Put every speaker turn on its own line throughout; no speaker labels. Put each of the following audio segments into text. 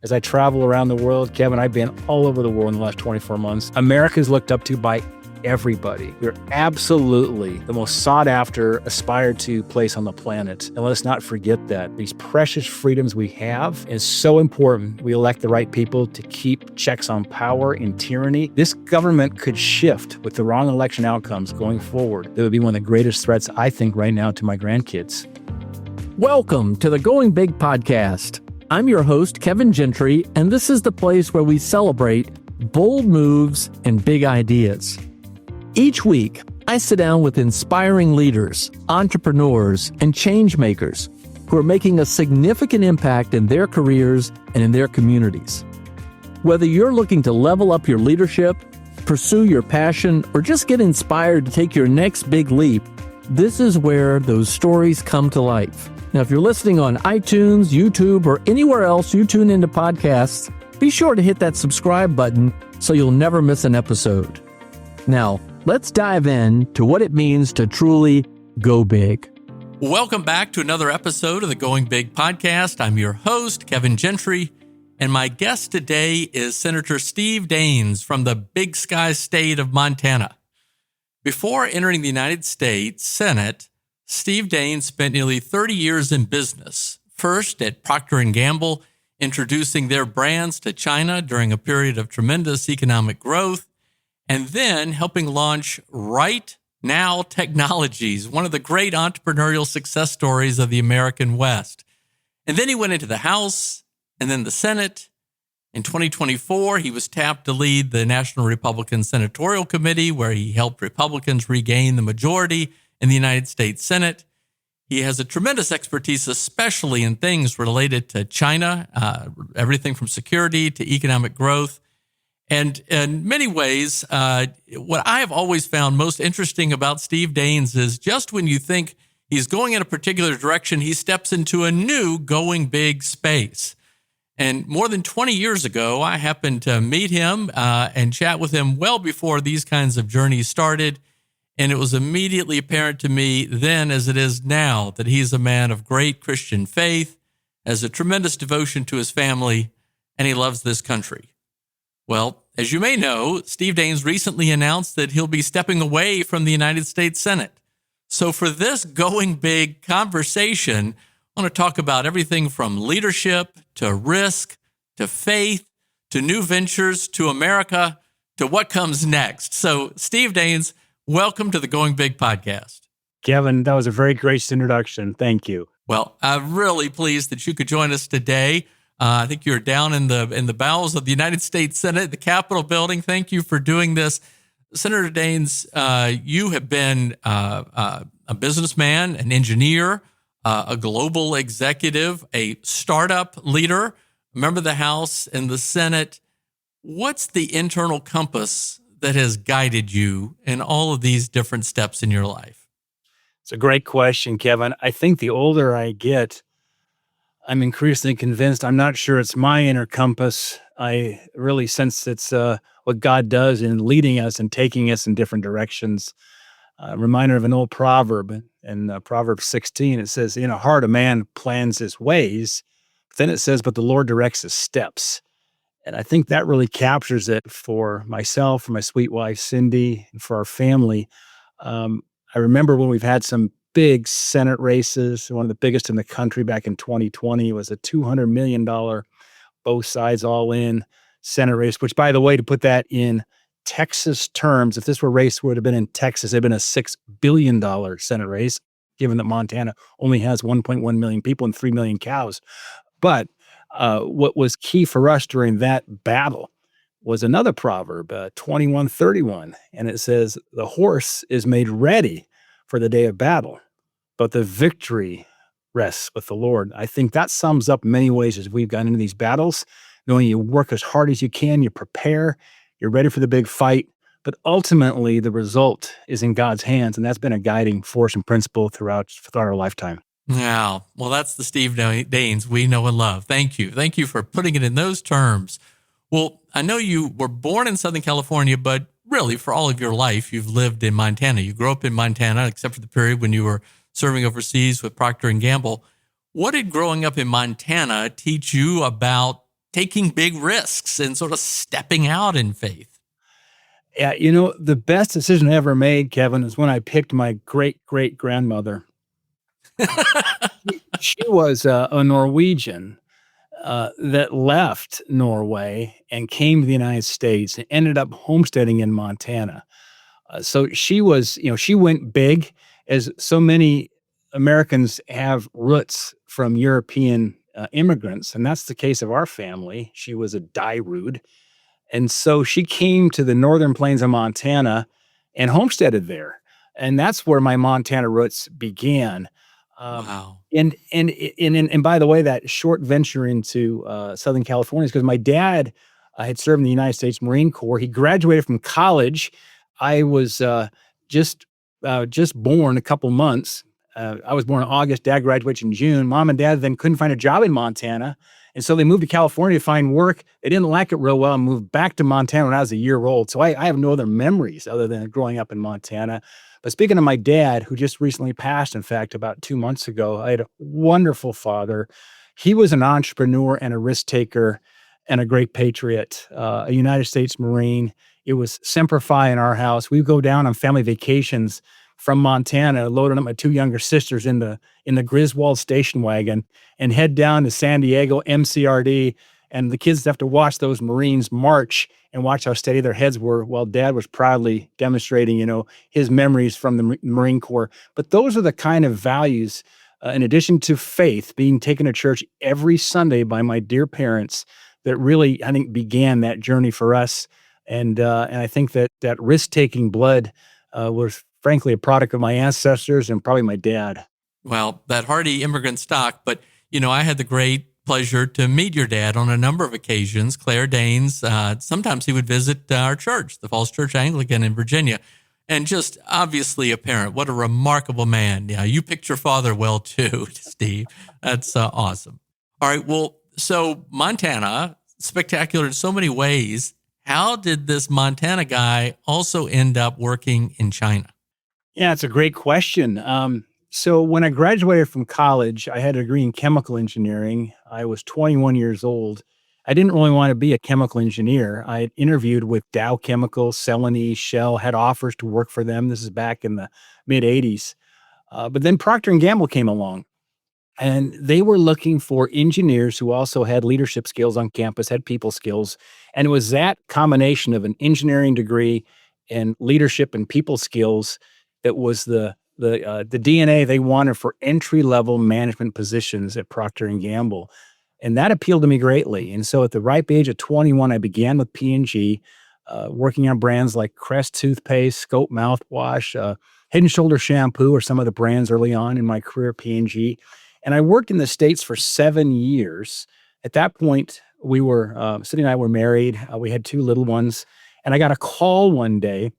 As I travel around the world, Kevin, I've been all over the world in the last 24 months. America is looked up to by everybody. We're absolutely the most sought after, aspired to place on the planet. And let's not forget that these precious freedoms we have is so important. We elect the right people to keep checks on power and tyranny. This government could shift with the wrong election outcomes going forward. That would be one of the greatest threats, I think, right now to my grandkids.
Welcome to the Going Big podcast. I'm your host, Kevin Gentry, and this is the place where we celebrate bold moves and big ideas. Each week, I sit down with inspiring leaders, entrepreneurs, and change makers who are making a significant impact in their careers and in their communities. Whether you're looking to level up your leadership, pursue your passion, or just get inspired to take your next big leap, this is where those stories come to life. Now, if you're listening on iTunes, YouTube, or anywhere else you tune into podcasts, be sure to hit that subscribe button so you'll never miss an episode. Now, let's dive in to what it means to truly go big.
Welcome back to another episode of the Going Big podcast. I'm your host, Kevin Gentry, and my guest today is Senator Steve Daines from the Big Sky state of Montana. Before entering the United States Senate, Steve Daines spent nearly 30 years in business, first at Procter Gamble, introducing their brands to China during a period of tremendous economic growth, and then helping launch RightNow Technologies, one of the great entrepreneurial success stories of the American West. And then he went into the House and then the Senate. In 2024, he was tapped to lead the National Republican Senatorial Committee, where he helped Republicans regain the majority in the United States Senate. He has a tremendous expertise, especially in things related to China, everything from security to economic growth. And in many ways, what I have always found most interesting about Steve Daines is just when you think he's going in a particular direction, he steps into a new going big space. And more than 20 years ago, I happened to meet him and chat with him well before these kinds of journeys started. And it was immediately apparent to me then, as it is now, that he's a man of great Christian faith, has a tremendous devotion to his family, and he loves this country. Well, as you may know, Steve Daines recently announced that he'll be stepping away from the United States Senate. So for this Going Big conversation, I want to talk about everything from leadership to risk to faith to new ventures to America to what comes next. So Steve Daines, welcome to the Going Big podcast.
Kevin, that was a very gracious introduction. Thank you.
Well, I'm really pleased that you could join us today. I think you're down in the bowels of the United States Senate, the Capitol building. Thank you for doing this. Senator Daines, you have been a businessman, an engineer, a global executive, a startup leader, a member of the House and the Senate. What's the internal compass that has guided you in all of these different steps in your life?
It's a great question, Kevin. I think the older I get, I'm increasingly convinced I'm not sure it's my inner compass. I really sense it's what God does in leading us and taking us in different directions. A reminder of an old proverb in Proverbs 16. It says, in a heart of man plans his ways. But then it says, but the Lord directs his steps. And I think that really captures it for myself, for my sweet wife, Cindy, and for our family. I remember when we've had some big Senate races, one of the biggest in the country back in 2020 was a $200 million, both sides all in Senate race, which, by the way, to put that in Texas terms, if this were a race would have been in Texas, it'd been a $6 billion Senate race, given that Montana only has 1.1 million people and 3 million cows. But what was key for us during that battle was another proverb, 21:31, and it says, the horse is made ready for the day of battle, but the victory rests with the Lord. I think that sums up many ways as we've gotten into these battles, knowing you work as hard as you can, you prepare, you're ready for the big fight, but ultimately the result is in God's hands, and that's been a guiding force and principle throughout our lifetime.
Yeah, well, that's the Steve Daines we know and love. Thank you. Thank you for putting it in those terms. Well, I know you were born in Southern California, but really for all of your life, you've lived in Montana. You grew up in Montana, except for the period when you were serving overseas with Procter Gamble. What did growing up in Montana teach you about taking big risks and sort of stepping out in faith.
Yeah, the best decision I ever made, Kevin, is when I picked my great-great-grandmother. She was a Norwegian that left Norway and came to the United States and ended up homesteading in Montana. So she was, she went big, as so many Americans have roots from European immigrants. And that's the case of our family. She was a Dairud. And so she came to the northern plains of Montana and homesteaded there. And that's where my Montana roots began. Um,
Wow.
and by the way, that short venture into Southern California is because my dad had served in the United States Marine Corps. He graduated from college. I was just born a couple months. I was born in August. Dad graduated in June. Mom and dad then couldn't find a job in Montana. And so they moved to California to find work. They didn't like it real well and moved back to Montana when I was a year old. So I have no other memories other than growing up in Montana. But speaking of my dad, who just recently passed, in fact, about 2 months ago, I had a wonderful father. He was an entrepreneur and a risk taker and a great patriot, a United States Marine. It was Semper Fi in our house. We would go down on family vacations from Montana, loading up my two younger sisters in the Griswold station wagon and head down to San Diego MCRD. And the kids have to watch those Marines march and watch how steady their heads were while Dad was proudly demonstrating, his memories from the Marine Corps. But those are the kind of values, in addition to faith, being taken to church every Sunday by my dear parents, that really, I think, began that journey for us. And I think that risk-taking blood was frankly a product of my ancestors and probably my dad.
Well, that hardy immigrant stock, but I had the great pleasure to meet your dad on a number of occasions. Claire Daines, sometimes he would visit our church, the Falls Church Anglican in Virginia, and just obviously a parent. What a remarkable man. Yeah, you picked your father well too, Steve. That's awesome. All right, well, so Montana, spectacular in so many ways. How did this Montana guy also end up working in China?
Yeah, it's a great question. So when I graduated from college, I had a degree in chemical engineering. I was 21 years old. I didn't really want to be a chemical engineer. I had interviewed with Dow Chemical, Celanese, Shell, had offers to work for them. This is back in the mid 80s. But then Procter Gamble came along. And they were looking for engineers who also had leadership skills on campus, had people skills. And it was that combination of an engineering degree and leadership and people skills that was the DNA they wanted for entry-level management positions at Procter Gamble. And that appealed to me greatly. And so at the ripe age of 21, I began with P&G, working on brands like Crest toothpaste, Scope mouthwash, Head and Shoulder shampoo, or some of the brands early on in my career at P&G. And I worked in the States for 7 years. At that point, we were, Cindy and I were married. We had two little ones. And I got a call one day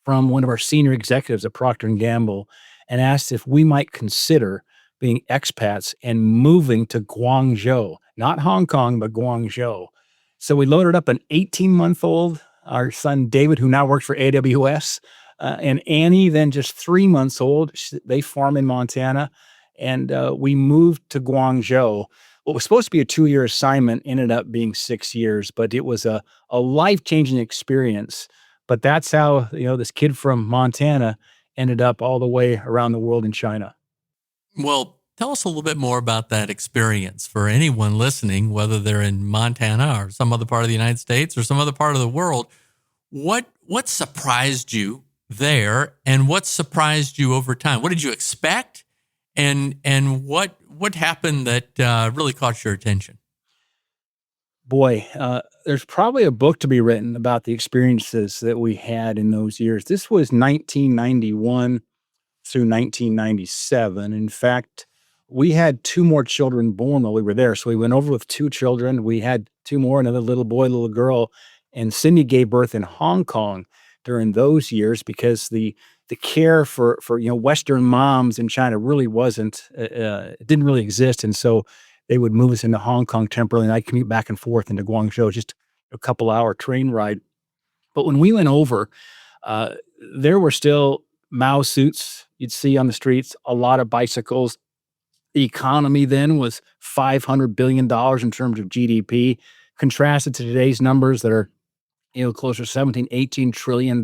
from one of our senior executives at Procter & Gamble and asked if we might consider being expats and moving to Guangzhou, not Hong Kong, but Guangzhou. So we loaded up an 18-month-old, our son David, who now works for AWS, and Annie, then just 3 months old. They farm in Montana. And we moved to Guangzhou. What was supposed to be a 2-year assignment ended up being 6 years, but it was a life-changing experience. But that's how, this kid from Montana ended up all the way around the world in China.
Well, tell us a little bit more about that experience for anyone listening, whether they're in Montana or some other part of the United States or some other part of the world. What surprised you there, and what surprised you over time? What did you expect? And what happened that really caught your attention?
Boy, there's probably a book to be written about the experiences that we had in those years. This was 1991 through 1997. In fact, we had two more children born while we were there. So we went over with two children. We had two more, another little boy, little girl. And Cindy gave birth in Hong Kong during those years because the care for Western moms in China really didn't really exist. And so they would move us into Hong Kong temporarily, and I'd commute back and forth into Guangzhou, just a couple-hour train ride. But when we went over, there were still Mao suits you'd see on the streets, a lot of bicycles. The economy then was $500 billion in terms of GDP, contrasted to today's numbers that are closer to 17, $18 trillion.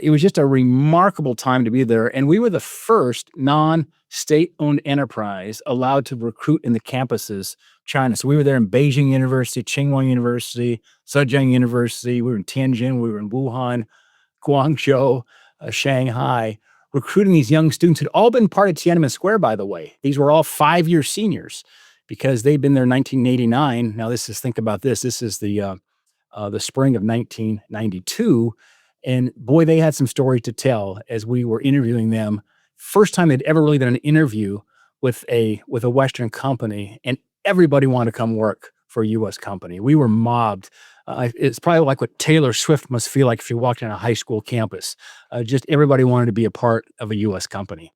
It was just a remarkable time to be there. And we were the first non-state owned enterprise allowed to recruit in the campuses of China. So we were there in Beijing University, Tsinghua University, Zhejiang University. We were in Tianjin. We were in Wuhan, Guangzhou, Shanghai, recruiting these young students who'd all been part of Tiananmen Square, by the way. These were all 5-year seniors because they'd been there in 1989. Now, think about this. This is the spring of 1992. And boy, they had some stories to tell as we were interviewing them. First time they'd ever really done an interview with a Western company, and everybody wanted to come work for a U.S. company. We were mobbed. It's probably like what Taylor Swift must feel like if she walked in a high school campus. Just everybody wanted to be a part of a U.S. company.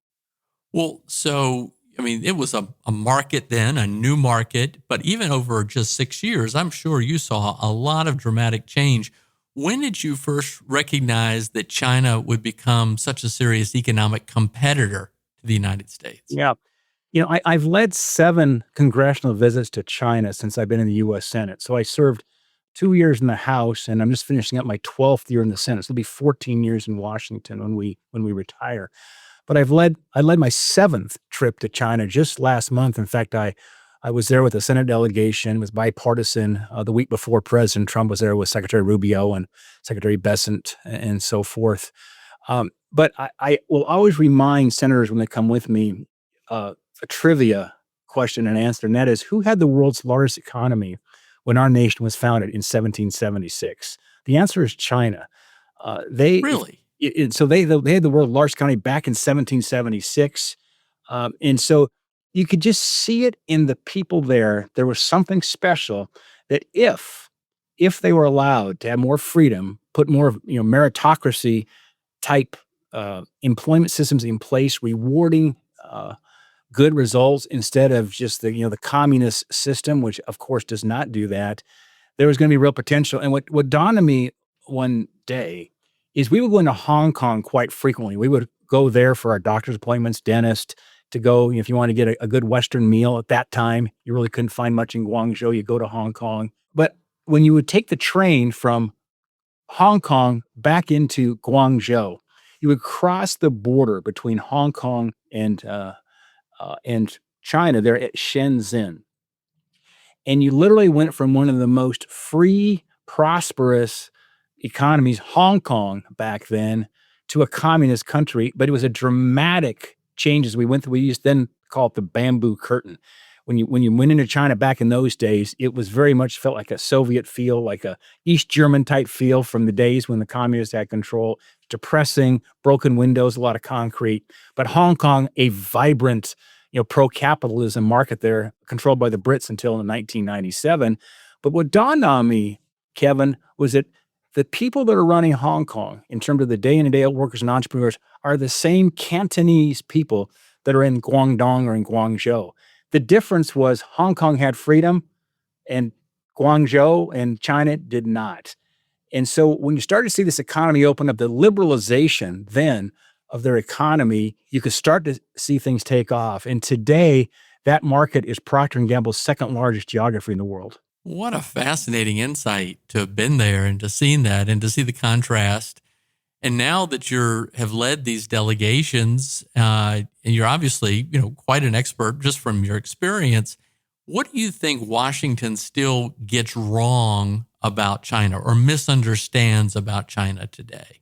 Well, so, I mean, it was a market then, a new market, but even over just 6 years, I'm sure you saw a lot of dramatic change. When did you first recognize that China would become such a serious economic competitor to the United States?
Yeah. I've led 7 congressional visits to China since I've been in the U.S. Senate. So I served 2 years in the House, and I'm just finishing up my 12th year in the Senate. So it'll be 14 years in Washington when we retire. But I led my 7th trip to China just last month. In fact, I was there with a Senate delegation. It was bipartisan. The week before President Trump was there with Secretary Rubio and Secretary Bessent and so forth. But I will always remind senators when they come with me a trivia question and answer, and that is, who had the world's largest economy when our nation was founded in 1776? The answer is China.
Really?
So they had the world's largest economy back in 1776. And so you could just see it in the people there. There was something special that if they were allowed to have more freedom, put more meritocracy type employment systems in place, rewarding good results instead of just the communist system, which of course does not do that, there was going to be real potential. And what dawned on me one day is we would go into Hong Kong quite frequently. We would go there for our doctor's appointments, dentist, to go, if you want to get a good Western meal at that time. You really couldn't find much in Guangzhou. You go to Hong Kong. But when you would take the train from Hong Kong back into Guangzhou, you would cross the border between Hong Kong and China there at Shenzhen. And you literally went from one of the most free, prosperous economies, Hong Kong back then, to a communist country. But it was a dramatic change as we went through. We used to then call it the bamboo curtain. When you went into China back in those days, it was very much felt like a Soviet feel, like a East German type feel from the days when the communists had control. Depressing, broken windows, a lot of concrete. But Hong Kong, a vibrant, pro-capitalism market there, controlled by the Brits until 1997. But what dawned on me, Kevin, was that the people that are running Hong Kong, in terms of the day-in-and-day-out workers and entrepreneurs, are the same Cantonese people that are in Guangdong or in Guangzhou. The difference was Hong Kong had freedom and Guangzhou and China did not. And so when you start to see this economy open up, the liberalization then of their economy, you could start to see things take off. And today, that market is Procter Gamble's second largest geography in the world.
What a fascinating insight to have been there and to see that and to see the contrast. And now that have led these delegations, and you're obviously, quite an expert just from your experience, what do you think Washington still gets wrong about China or misunderstands about China today?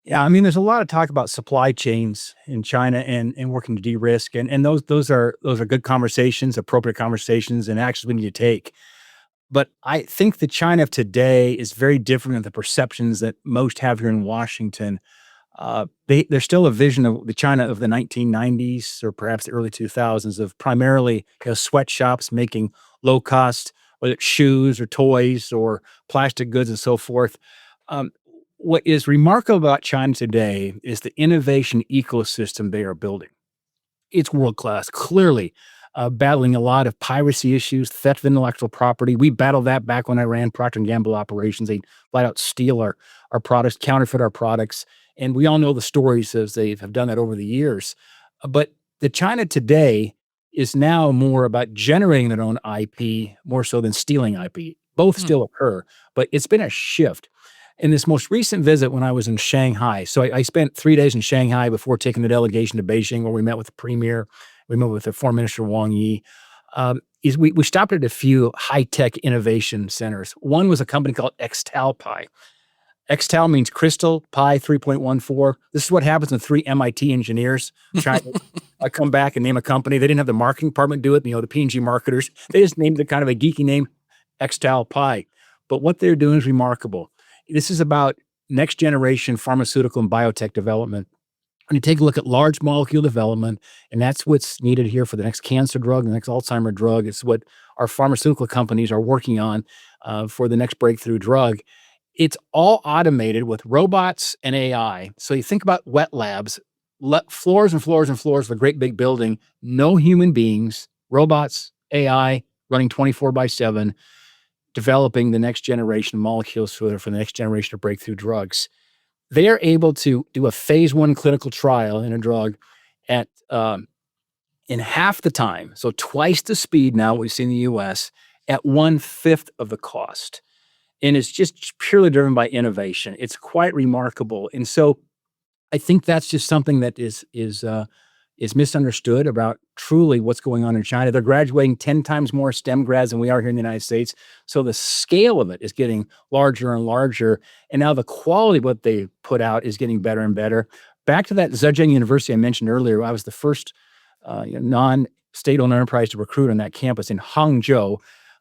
Yeah, I mean, there's a lot of talk about supply chains in China and working to de-risk, and those are good conversations, appropriate conversations, and actions we need to take. But I think the China of today is very different than the perceptions that most have here in Washington. There's still a vision of the China of the 1990s or perhaps the early 2000s of primarily sweatshops making low-cost, whether it's shoes or toys or plastic goods and so forth. What is remarkable about China today is the innovation ecosystem they are building. It's world-class, clearly battling a lot of piracy issues, theft of intellectual property. We battled that back when I ran Procter Gamble operations. They flat out steal our products, counterfeit our products. And we all know the stories as they have done that over the years. But The China today is now more about generating their own IP more so than stealing IP. Both
Hmm.
still occur, but it's been a shift. In this most recent visit when I was in Shanghai, so I spent 3 days in Shanghai before taking the delegation to Beijing, where we met with the premier, we met with the foreign minister Wang Yi. Is we stopped at a few high-tech innovation centers. One was a company called Xtalpi. Xtal means crystal, pi 3.14. This is what happens when 3 MIT engineers try to come back and name a company. They didn't have the marketing department do it, the P&G marketers. They just named it kind of a geeky name, Xtal Pi. But what they're doing is remarkable. This is about next generation pharmaceutical and biotech development. When you take a look at large molecule development, and that's what's needed here for the next cancer drug, the next Alzheimer drug, it's what our pharmaceutical companies are working on for the next breakthrough drug. It's all automated with robots and AI. So you think about wet labs, floors and floors and floors of a great big building, no human beings, robots, AI running 24/7, developing the next generation molecules for the next generation of breakthrough drugs. They are able to do a phase 1 clinical trial in a drug at in half the time, so twice the speed now we see in the US, at 1/5 of the cost. And it's just purely driven by innovation. It's quite remarkable. And so I think that's just something that is misunderstood about truly what's going on in China. They're graduating 10 times more STEM grads than we are here in the United States. So the scale of it is getting larger and larger. And now the quality of what they put out is getting better and better. Back to that Zhejiang University I mentioned earlier, I was the first non-state-owned enterprise to recruit on that campus in Hangzhou.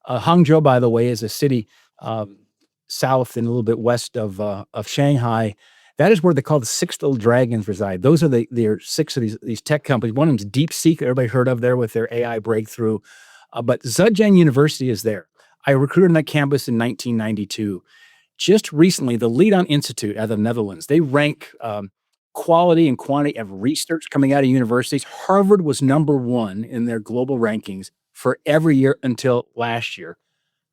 Hangzhou, by the way, is a city south and a little bit west of Shanghai. That is where they call the 6 little dragons reside. Those are there are 6 of these tech companies. One of them is DeepSeek, everybody heard of there with their AI breakthrough. But Zhejiang University is there. I recruited on that campus in 1992. Just recently, the Leiden Institute out of the Netherlands, they rank quality and quantity of research coming out of universities. Harvard was number 1 in their global rankings for every year until last year.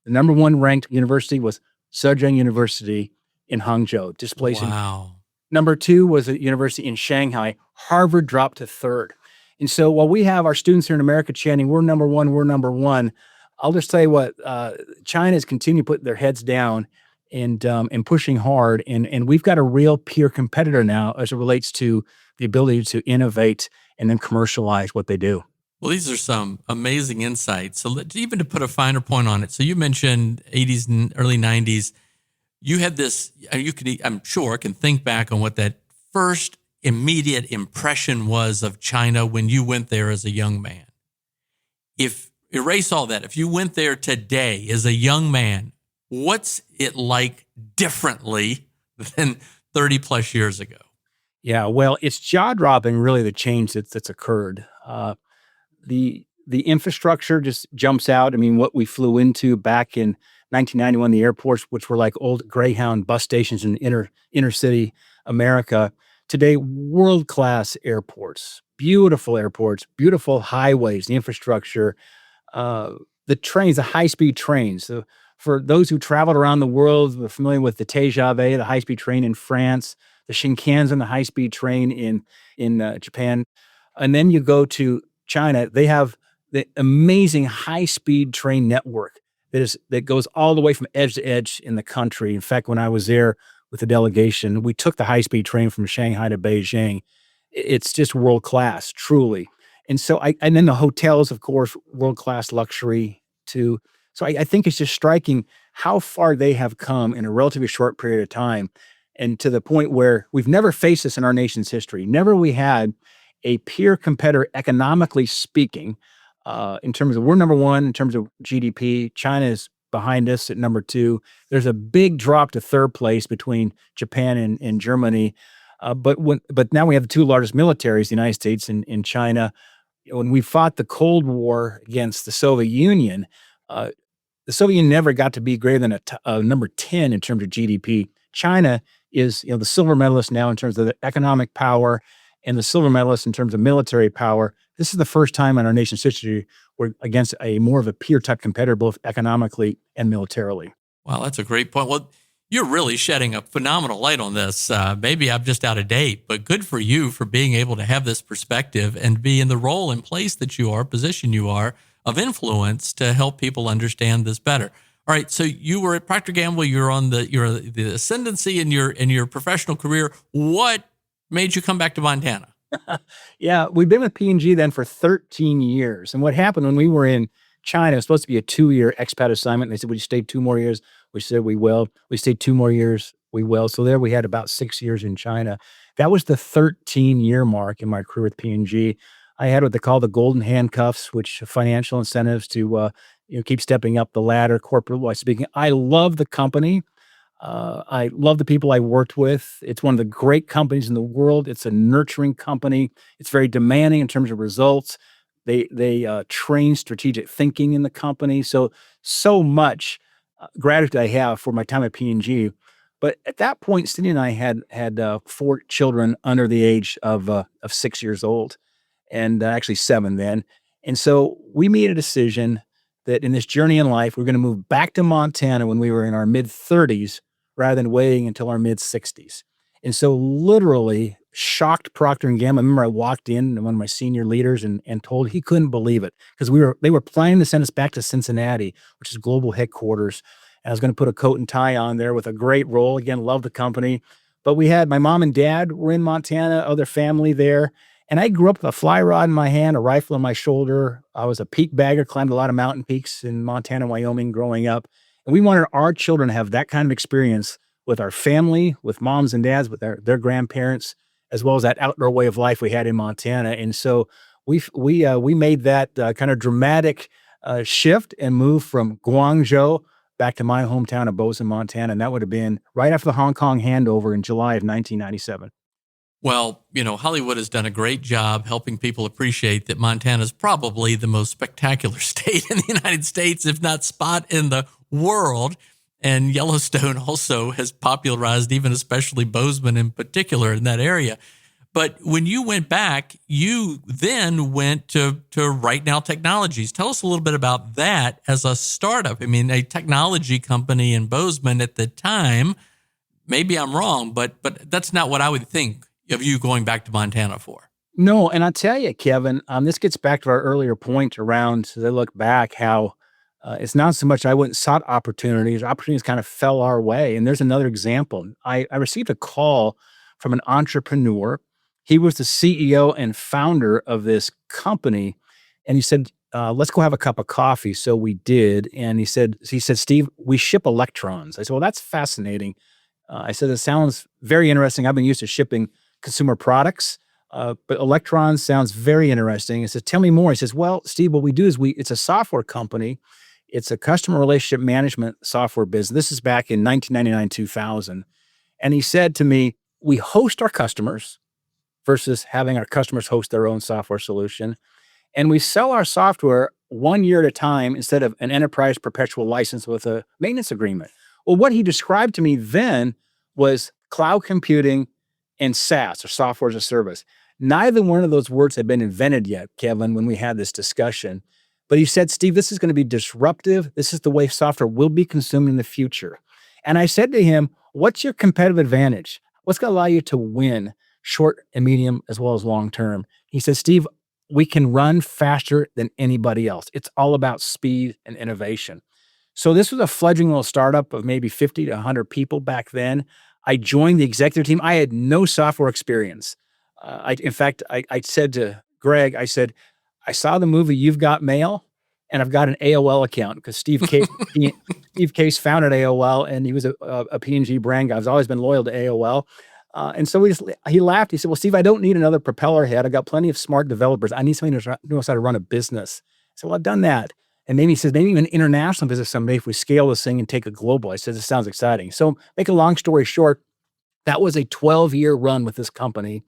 The number 1 ranked university was Zhejiang University in Hangzhou, displacing.
Wow.
Number 2 was a university in Shanghai. Harvard dropped to 3rd. And so while we have our students here in America chanting, we're number 1, we're number 1, I'll just tell you what, China's continued to put their heads down and pushing hard. And we've got a real peer competitor now as it relates to the ability to innovate and then commercialize what they do.
Well, these are some amazing insights. So even to put a finer point on it, so you mentioned 80s and early 90s. You had this, I'm sure, can think back on what that first immediate impression was of China when you went there as a young man. Erase all that. If you went there today as a young man, what's it like differently than 30 plus years ago?
Yeah, well, it's jaw-dropping, really, the change that's occurred. The infrastructure just jumps out. I mean, what we flew into back in 1991, the airports, which were like old Greyhound bus stations in inner city America, today world-class airports, beautiful highways, the infrastructure, the trains, the high-speed trains. So for those who traveled around the world, we're familiar with the TGV, the high-speed train in France, the Shinkansen, the high-speed train in Japan. And then you go to China, they have the amazing high-speed train network that goes all the way from edge to edge in the country. In fact, when I was there with the delegation, we took the high-speed train from Shanghai to Beijing. It's just world-class, truly. And so and then the hotels, of course, world-class luxury too. So I think it's just striking how far they have come in a relatively short period of time, and to the point where we've never faced this in our nation's history. Never we had a peer competitor, economically speaking, in terms of we're number 1 in terms of GDP. China is behind us at number 2. There's a big drop to 3rd place between Japan and Germany. But now we have the 2 largest militaries, the United States and China. When we fought the Cold War against the Soviet Union, the Soviet Union never got to be greater than a number 10 in terms of GDP. China is the silver medalist now in terms of the economic power and the silver medalist in terms of military power. This is the first time in our nation's history we're against a more of a peer-type competitor, both economically and militarily.
Wow, that's a great point. Well, You're really shedding a phenomenal light on this. Maybe I'm just out of date, but good for you for being able to have this perspective and be in the role and place that you are, position you are of influence to help people understand this better. All right, so you were at Procter Gamble. You're on the ascendancy in your professional career. What made you come back to Montana?
Yeah, we've been with P&G then for 13 years. And what happened when we were in China, it was supposed to be a 2-year expat assignment. They said, "Would you stay 2 more years?" We said, "We will." We stayed 2 more years. We will. So there we had about 6 years in China. That was the 13-year mark in my career with P&G. I had what they call the golden handcuffs, which financial incentives to keep stepping up the ladder, corporate-wise speaking. I love the company. I love the people I worked with. It's one of the great companies in the world. It's a nurturing company. It's very demanding in terms of results. They train strategic thinking in the company. So much gratitude I have for my time at P&G. But at that point, Cindy and I had 4 children under the age of 6 years old, and actually 7 then. And so we made a decision that in this journey in life, we're going to move back to Montana when we were in our mid-30s rather than waiting until our mid-60s. And so literally shocked Procter Gamble. I remember I walked in to one of my senior leaders and told he couldn't believe it because they were planning to send us back to Cincinnati, which is global headquarters. And I was going to put a coat and tie on there with a great role. Again, love the company. But we had my mom and dad were in Montana, other family there. And I grew up with a fly rod in my hand, a rifle on my shoulder. I was a peak bagger, climbed a lot of mountain peaks in Montana, Wyoming growing up. And we wanted our children to have that kind of experience with our family, with moms and dads, with their grandparents, as well as that outdoor way of life we had in Montana. And so we made that kind of dramatic shift and moved from Guangzhou back to my hometown of Bozeman, Montana. And that would have been right after the Hong Kong handover in July of 1997.
Well, Hollywood has done a great job helping people appreciate that Montana is probably the most spectacular state in the United States, if not spot in the world. And Yellowstone also has popularized, even especially Bozeman in particular in that area. But when you went back, you then went to RightNow Technologies. Tell us a little bit about that as a startup. I mean, a technology company in Bozeman at the time. Maybe I'm wrong, but that's not what I would think of you going back to Montana for.
No, and I'll tell you, Kevin, this gets back to our earlier point around, as I look back, how it's not so much I went and sought opportunities. Opportunities kind of fell our way. And there's another example. I received a call from an entrepreneur. He was the CEO and founder of this company. And he said, let's go have a cup of coffee. So we did. And he said, "Steve, we ship electrons." I said, "Well, that's fascinating." I said, "It sounds very interesting. I've been used to shipping consumer products, but electrons sounds very interesting." He says, "Tell me more." He says, "Well, Steve, what we do is it's a software company. It's a customer relationship management software business." This is back in 1999, 2000. And he said to me, "We host our customers versus having our customers host their own software solution. And we sell our software 1 year at a time instead of an enterprise perpetual license with a maintenance agreement." Well, what he described to me then was cloud computing and SaaS, or software as a service. Neither one of those words had been invented yet, Kevin, when we had this discussion. But he said, "Steve, this is going to be disruptive. This is the way software will be consumed in the future." And I said to him, "What's your competitive advantage? What's going to allow you to win short and medium as well as long term?" He said, "Steve, we can run faster than anybody else. It's all about speed and innovation." So this was a fledgling little startup of maybe 50 to 100 people back then. I joined the executive team. I had no software experience. In fact, I said to Greg, I said, "I saw the movie You've Got Mail, and I've got an AOL account," because Steve Case founded AOL, and he was a P&G brand guy. I've always been loyal to AOL. And so he laughed. He said, "Well, Steve, I don't need another propeller head. I got plenty of smart developers. I need somebody who knows how to run a business." I said, "Well, I've done that." And maybe he says, "Maybe even international business someday if we scale this thing and take it global." I said, "This sounds exciting." So make a long story short, that was a 12-year run with this company.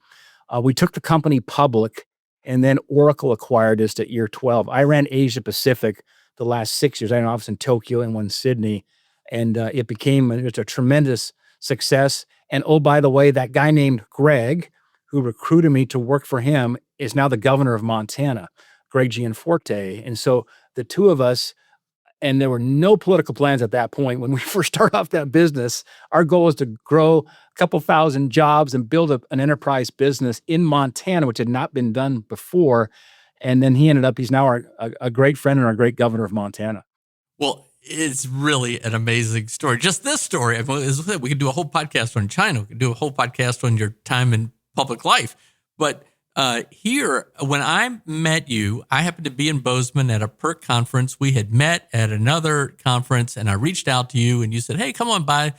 We took the company public, and then Oracle acquired us at year 12. I ran Asia Pacific the last 6 years. I had an office in Tokyo and one in Sydney, and it became a tremendous success. And oh, by the way, that guy named Greg, who recruited me to work for him, is now the governor of Montana, Greg Gianforte. And so the two of us And there were no political plans at that point. When we first started off that business, our goal was to grow a couple thousand jobs and build an enterprise business in Montana, which had not been done before. And then he's now a great friend and our great governor of Montana.
Well, it's really an amazing story. Just this story, we could do a whole podcast on China. We could do a whole podcast on your time in public life. But here, when I met you, I happened to be in Bozeman at a PERC conference. We had met at another conference, and I reached out to you, and you said, hey, come on by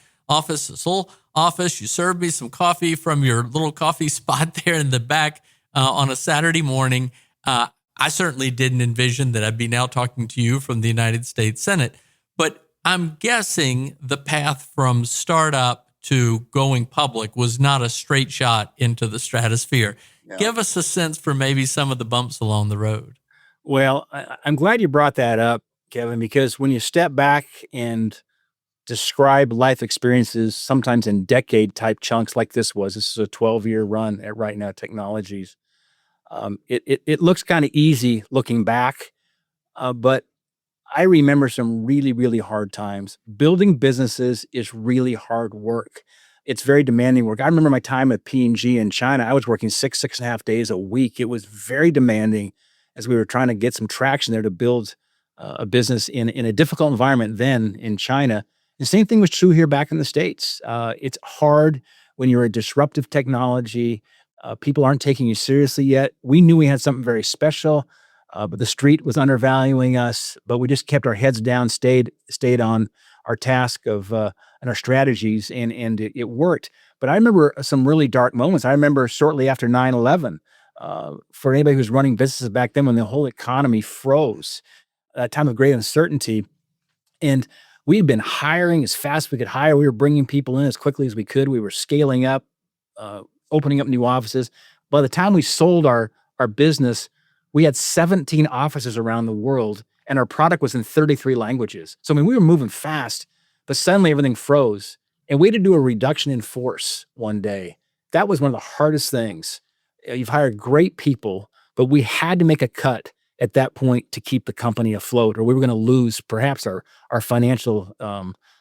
this little office. You served me some coffee from your little coffee spot there in the back on a Saturday morning. I certainly didn't envision that I'd be now talking to you from the United States Senate, but I'm guessing the path from startup to going public was not a straight shot into the stratosphere. No. Give us a sense for maybe some of the bumps along the road.
Well, I'm glad you brought that up, Kevin, because when you step back and describe life experiences, sometimes in decade-type chunks like this is a 12-year run at RightNow Technologies. It looks kind of easy looking back, but I remember some really, really hard times. Building businesses is really hard work. It's very demanding work. I remember my time at P&G in China. I was working 6.5 days a week. It was very demanding as we were trying to get some traction there to build a business in a difficult environment then in China. The same thing was true here back in the States. It's hard when you're a disruptive technology. People aren't taking you seriously yet. We knew we had something very special, but the street was undervaluing us. But we just kept our heads down, stayed on our task of and our strategies, and it worked. But I remember some really dark moments. I remember shortly after 9/11, for anybody who's running businesses back then, when the whole economy froze, a time of great uncertainty, and we had been hiring as fast as we could hire. We were bringing people in as quickly as we could. We were scaling up, opening up new offices. By the time we sold our business, we had 17 offices around the world, and our product was in 33 languages. So, I mean, we were moving fast, but suddenly everything froze. And we had to do a reduction in force one day. That was one of the hardest things. You've hired great people, but we had to make a cut at that point to keep the company afloat, or we were going to lose perhaps our financial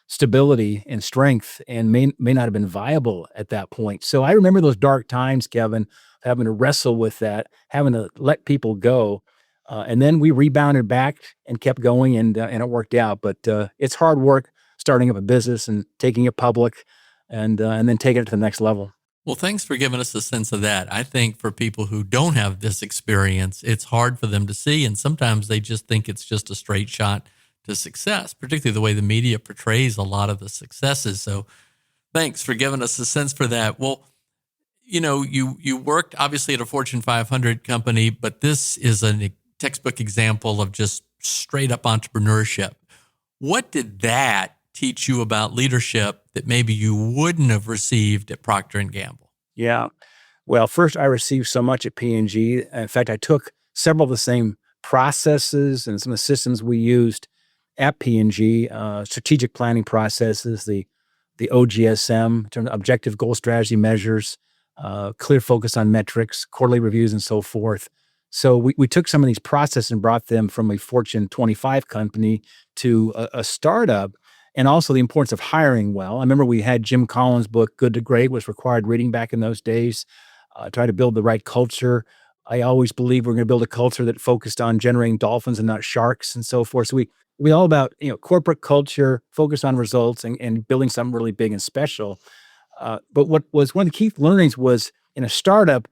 stability and strength, and may not have been viable at that point. So I remember those dark times, Kevin, having to wrestle with that, having to let people go. And then we rebounded back and kept going, and it worked out. But it's hard work starting up a business and taking it public and then taking it to the next level.
Well, thanks for giving us a sense of that. I think for people who don't have this experience, it's hard for them to see. And sometimes they just think it's just a straight shot to success, particularly the way the media portrays a lot of the successes. So thanks for giving us a sense for that. Well, you know, you worked obviously at a Fortune 500 company, but this is a textbook example of just straight up entrepreneurship. What did that teach you about leadership that maybe you wouldn't have received at Procter Gamble?
Yeah. Well, first, I received so much at P&G. In fact, I took several of the same processes and some of the systems we used at P&G, strategic planning processes, the OGSM, in terms of objective goal strategy measures, clear focus on metrics, quarterly reviews, and so forth. So we took some of these processes and brought them from a Fortune 25 company to a startup, and also the importance of hiring well. I remember we had Jim Collins' book, Good to Great, was required reading back in those days. Try to build the right culture. I always believe we're going to build a culture that focused on generating dolphins and not sharks and so forth. So we all about, corporate culture, focus on results, and building something really big and special. But what was one of the key learnings was, in a startup,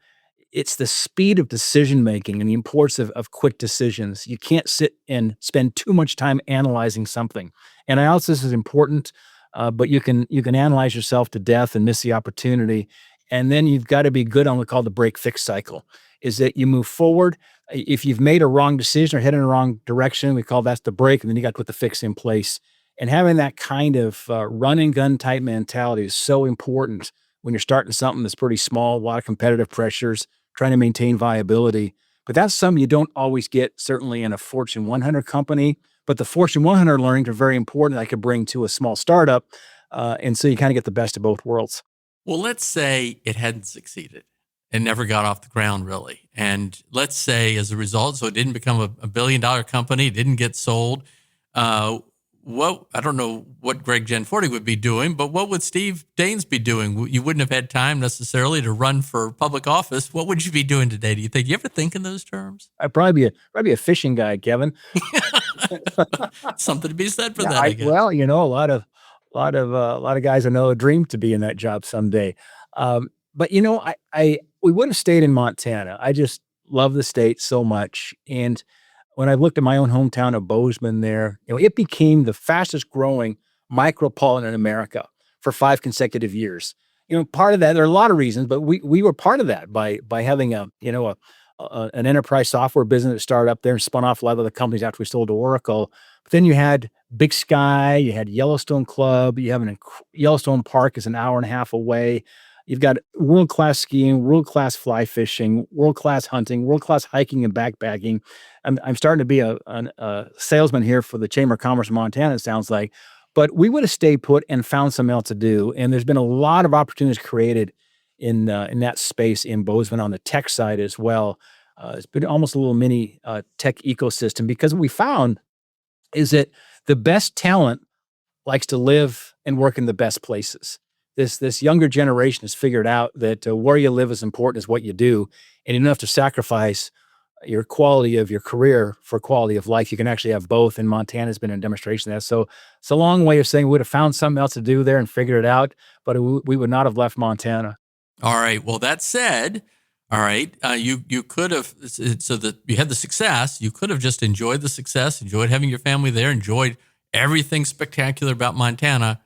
it's the speed of decision-making and the importance of quick decisions. You can't sit and spend too much time analyzing something. Analysis is important, but you can analyze yourself to death and miss the opportunity. And then you've got to be good on what's called the break-fix cycle, is that you move forward. If you've made a wrong decision or headed in the wrong direction, we call that the break, and then you got to put the fix in place. And having that kind of run-and-gun type mentality is so important when you're starting something that's pretty small, a lot of competitive pressures, trying to maintain viability. But that's something you don't always get, certainly in a Fortune 100 company. But the Fortune 100 learnings are very important that I could bring to a small startup. And so you kind of get the best of both worlds.
Well, let's say it hadn't succeeded and never got off the ground, really. And let's say as a result, so it didn't become a $1 billion company, didn't get sold. What I don't know what Greg Gianforte would be doing, but what would Steve Daines be doing? You wouldn't have had time necessarily to run for public office. What would you be doing today? Do you think? You ever think in those terms?
I'd probably be a fishing guy, Kevin.
Something to be said for
Yeah,
that, I guess.
well, a lot of guys I know dream to be in that job someday. But we wouldn't have stayed in Montana. I just love the state so much. And when I looked at my own hometown of Bozeman there, it became the fastest growing micropolitan in America for 5 consecutive years. Part of that, there are a lot of reasons, but we were part of that by having an enterprise software business that started up there and spun off a lot of the companies after we sold to Oracle. But then you had Big Sky, you had Yellowstone Club, you have Yellowstone Park is an hour and a half away. You've got world-class skiing, world-class fly fishing, world-class hunting, world-class hiking and backpacking. I'm starting to be a salesman here for the Chamber of Commerce of Montana, it sounds like. But we would have stayed put and found something else to do. And there's been a lot of opportunities created in that space in Bozeman on the tech side as well. It's been almost a little mini tech ecosystem because what we found is that the best talent likes to live and work in the best places. This younger generation has figured out that where you live is important as what you do, and you don't have to sacrifice your quality of your career for quality of life. You can actually have both, and Montana's been a demonstration of that. So it's a long way of saying we would have found something else to do there and figured it out, but we would not have left Montana.
All right. Well, that said, all right, you could have, so that you had the success, you could have just enjoyed the success, enjoyed having your family there, enjoyed everything spectacular about Montana,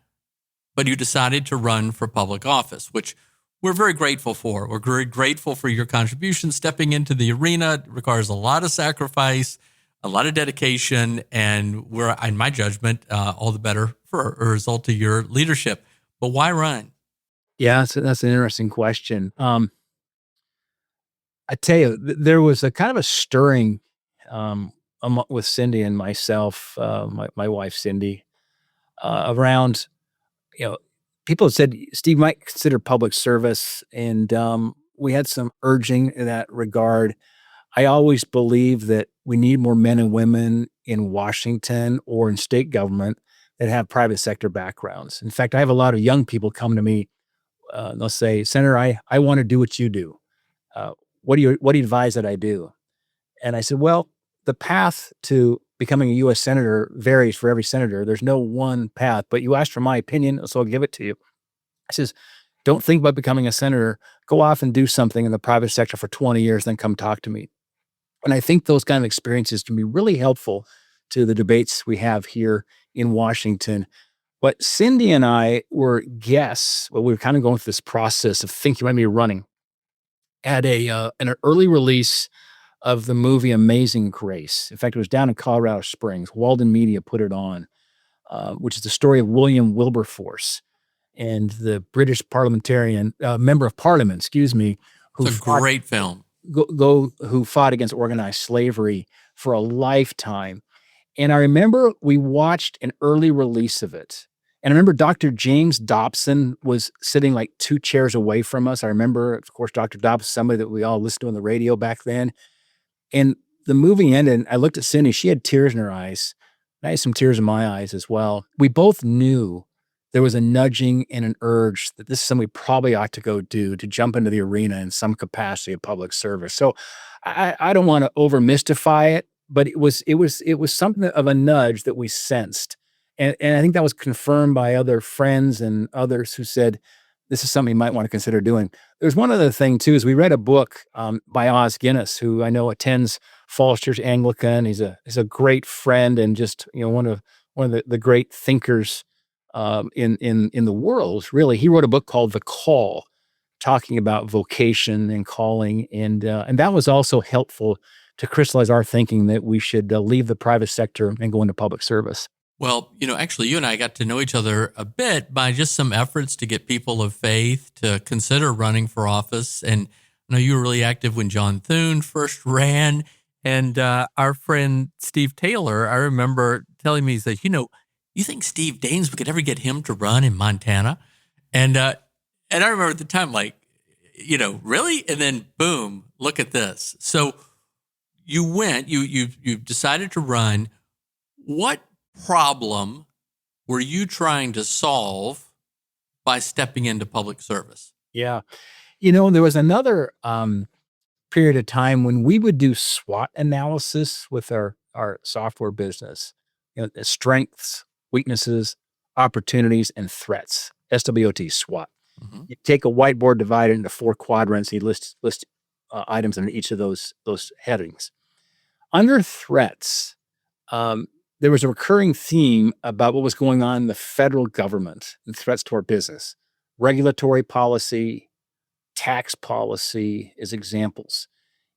but you decided to run for public office, which we're very grateful for. We're very grateful for your contribution. Stepping into the arena requires a lot of sacrifice, a lot of dedication, and we're, in my judgment, all the better for a result of your leadership. But why run?
Yeah, that's an interesting question. I tell you, there was a kind of a stirring with Cindy and myself, my wife Cindy, around people had said Steve might consider public service, and we had some urging in that regard. I always believe that we need more men and women in Washington or in state government that have private sector backgrounds. In fact, I have a lot of young people come to me. They'll say, "Senator, I want to do what you do. What do you advise that I do?" And I said, "Well, the path to becoming a U.S. senator varies for every senator. There's no one path, but you asked for my opinion, so I'll give it to you." I says, "Don't think about becoming a senator. Go off and do something in the private sector for 20 years, then come talk to me." And I think those kind of experiences can be really helpful to the debates we have here in Washington. But Cindy and I were guests. Well, we were kind of going through this process of thinking about me running at an early release of the movie Amazing Grace. In fact, it was down in Colorado Springs. Walden Media put it on, which is the story of William Wilberforce and the British parliamentarian, member of parliament, excuse me,
It's a great film.
Who fought against organized slavery for a lifetime. And I remember we watched an early release of it. And I remember Dr. James Dobson was sitting like 2 chairs away from us. I remember, of course, Dr. Dobson, somebody that we all listened to on the radio back then. And the movie ended, and I looked at Cindy. She had tears in her eyes. I had some tears in my eyes as well. We both knew there was a nudging and an urge that this is something we probably ought to go do, to jump into the arena in some capacity of public service. So I don't want to over mystify it, but it was something of a nudge that we sensed. And I think that was confirmed by other friends and others who said, this is something you might want to consider doing. There's one other thing too, is we read a book by Os Guinness, who I know attends Falls Church Anglican. He's a great friend and just one of the great thinkers in the world. Really, he wrote a book called The Call, talking about vocation and calling, and that was also helpful to crystallize our thinking that we should leave the private sector and go into public service.
Well, actually, you and I got to know each other a bit by just some efforts to get people of faith to consider running for office. And I know you were really active when John Thune first ran. And our friend Steve Taylor, I remember telling me, he said, you think Steve Daines, we could ever get him to run in Montana? And I remember at the time, like, really? And then boom, look at this. So you went, you decided to run. What problem were you trying to solve by stepping into public service?
Yeah. There was another period of time when we would do SWOT analysis with our software business. The strengths, weaknesses, opportunities, and threats. SWOT, SWOT.
Mm-hmm.
You take a whiteboard, divide it into 4 quadrants, and you list items under each of those headings. Under threats, there was a recurring theme about what was going on in the federal government and threats to our business. Regulatory policy, tax policy as examples.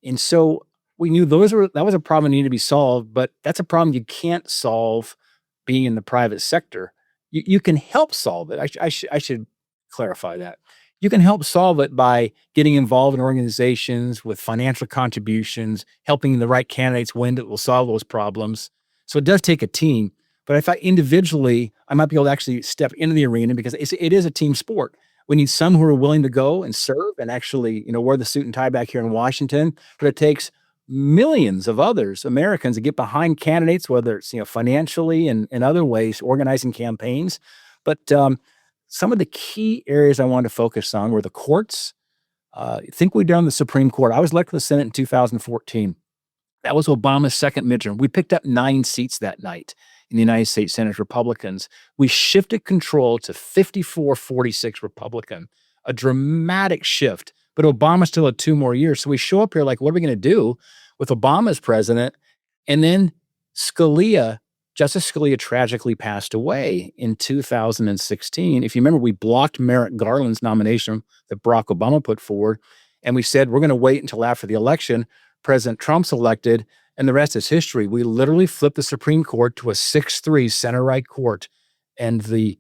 And so we knew that was a problem that needed to be solved, but that's a problem you can't solve being in the private sector. You can help solve it. I should clarify that. You can help solve it by getting involved in organizations with financial contributions, helping the right candidates win that will solve those problems. So it does take a team, but I thought individually, I might be able to actually step into the arena because it is a team sport. We need some who are willing to go and serve and actually, wear the suit and tie back here in Washington, but it takes millions of others, Americans, to get behind candidates, whether it's, financially and in other ways, organizing campaigns. But some of the key areas I wanted to focus on were the courts. I think we've done the Supreme Court. I was elected to the Senate in 2014. That was Obama's second midterm. We picked up 9 seats that night in the United States Senate Republicans. We shifted control to 54-46 Republican, a dramatic shift. But Obama still had 2 more years. So we show up here like, what are we going to do with Obama as president? And then Justice Scalia tragically passed away in 2016. If you remember, we blocked Merrick Garland's nomination that Barack Obama put forward. And we said, we're going to wait until after the election. President Trump's elected, and the rest is history. We literally flipped the Supreme Court to a 6-3 center-right court. And the